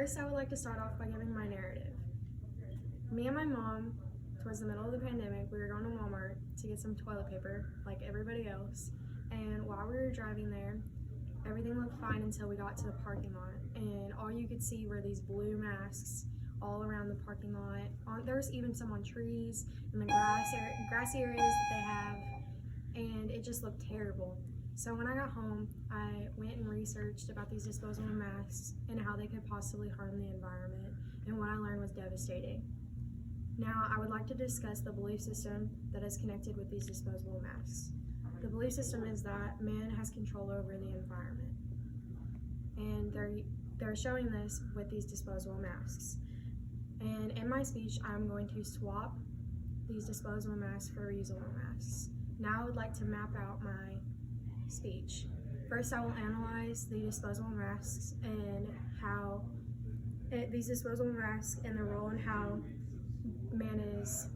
First, I would like to start off by giving my narrative. Me and my mom, towards the middle of the pandemic, we were going to Walmart to get some toilet paper, like everybody else. And while we were driving there, everything looked fine until we got to the parking lot. And all you could see were these blue masks all around the parking lot. There was even some on trees and the grassy areas that they have. And it just looked terrible. So when I got home, I went and researched about these disposable masks and how they could possibly harm the environment, and what I learned was devastating. Now, I would like to discuss the belief system that is connected with these disposable masks. The belief system is that man has control over the environment, and they're showing this with these disposable masks. And in my speech, I'm going to swap these disposable masks for reusable masks. Now I would like to map out my speech. First, I will analyze the disposable masks and how these disposable masks and the role in how man is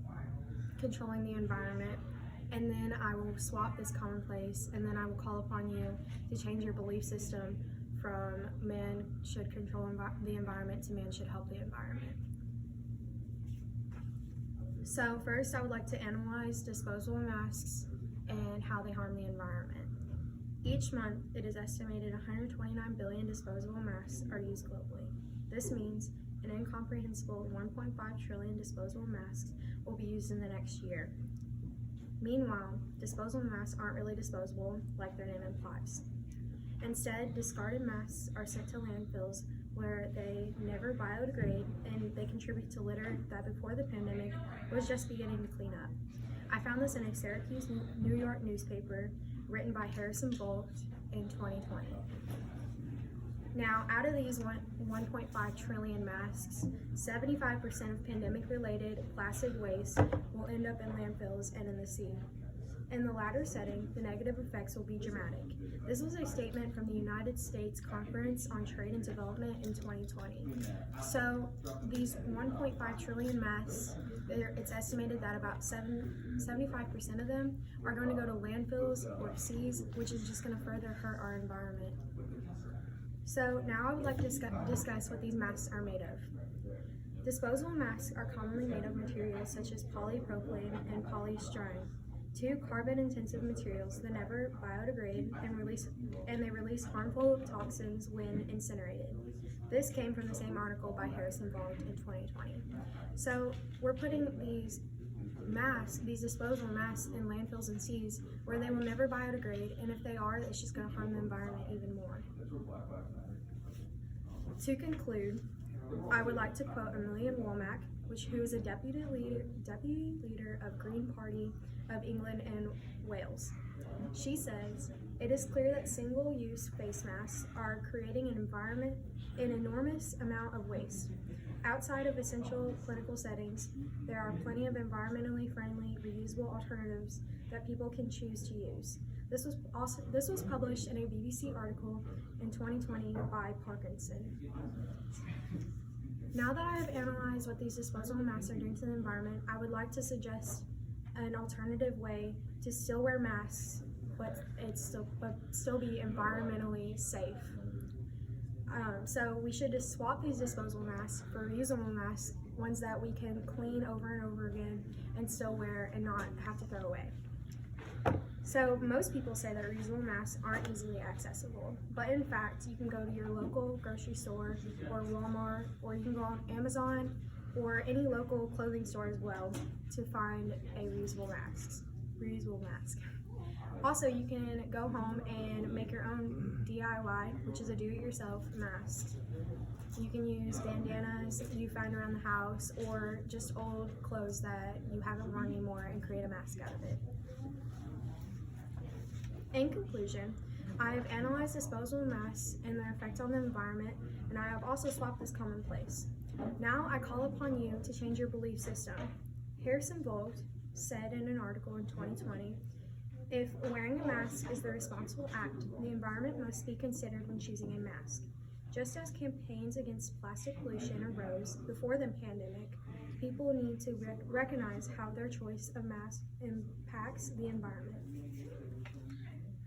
controlling the environment. And then I will swap this commonplace, and then I will call upon you to change your belief system from man should control the environment to man should help the environment. So first, I would like to analyze disposable masks and how they harm the environment. Each month, it is estimated 129 billion disposable masks are used globally. This means an incomprehensible 1.5 trillion disposable masks will be used in the next year. Meanwhile, disposable masks aren't really disposable like their name implies. Instead, discarded masks are sent to landfills where they never biodegrade, and they contribute to litter that before the pandemic was just beginning to clean up. I found this in a Syracuse, New York newspaper written by Harrison Bolt in 2020. Now, out of these 1.5 trillion masks, 75% of pandemic-related plastic waste will end up in landfills and in the sea. In the latter setting, the negative effects will be dramatic. This was a statement from the United States Conference on Trade and Development in 2020. So these 1.5 trillion masks, it's estimated that about 75% of them are going to go to landfills or seas, which is just going to further hurt our environment. So now I would like to discuss what these masks are made of. Disposable masks are commonly made of materials such as polypropylene and polystyrene, two carbon-intensive materials that never biodegrade and they release harmful toxins when incinerated. This came from the same article by Harrison Bolt in 2020. So we're putting these disposable masks in landfills and seas where they will never biodegrade, and if they are, it's just going to harm the environment even more. To conclude, I would like to quote Amelia Womack, who is a deputy leader of Green Party of England and Wales. She says, "It is clear that single-use face masks are creating an enormous amount of waste. Outside of essential clinical settings, there are plenty of environmentally friendly, reusable alternatives that people can choose to use." This was published in a BBC article in 2020 by Parkinson. Now that I have analyzed what these disposable masks are doing to the environment, I would like to suggest an alternative way to still wear masks, but still be environmentally safe. So we should just swap these disposable masks for reusable masks, ones that we can clean over and over again and still wear and not have to throw away. So most people say that reusable masks aren't easily accessible, but in fact, you can go to your local grocery store or Walmart, or you can go on Amazon or any local clothing store as well to find a reusable mask. Also, you can go home and make your own DIY, which is a do-it-yourself mask. You can use bandanas you find around the house or just old clothes that you haven't worn anymore and create a mask out of it. In conclusion, I have analyzed disposable masks and their effect on the environment, and I have also swapped this commonplace. Now I call upon you to change your belief system. Harrison Bolt said in an article in 2020, "If wearing a mask is the responsible act, the environment must be considered when choosing a mask. Just as campaigns against plastic pollution arose before the pandemic, people need to recognize how their choice of mask impacts the environment.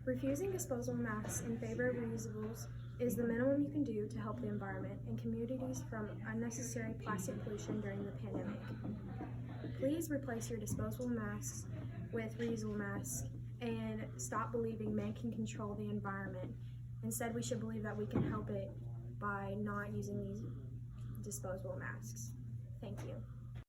Refusing disposable masks in favor of reusables is the minimum you can do to help the environment and communities from unnecessary plastic pollution during the pandemic. Please replace your disposable masks with reusable masks and stop believing man can control the environment. Instead, we should believe that we can help it by not using these disposable masks. Thank you.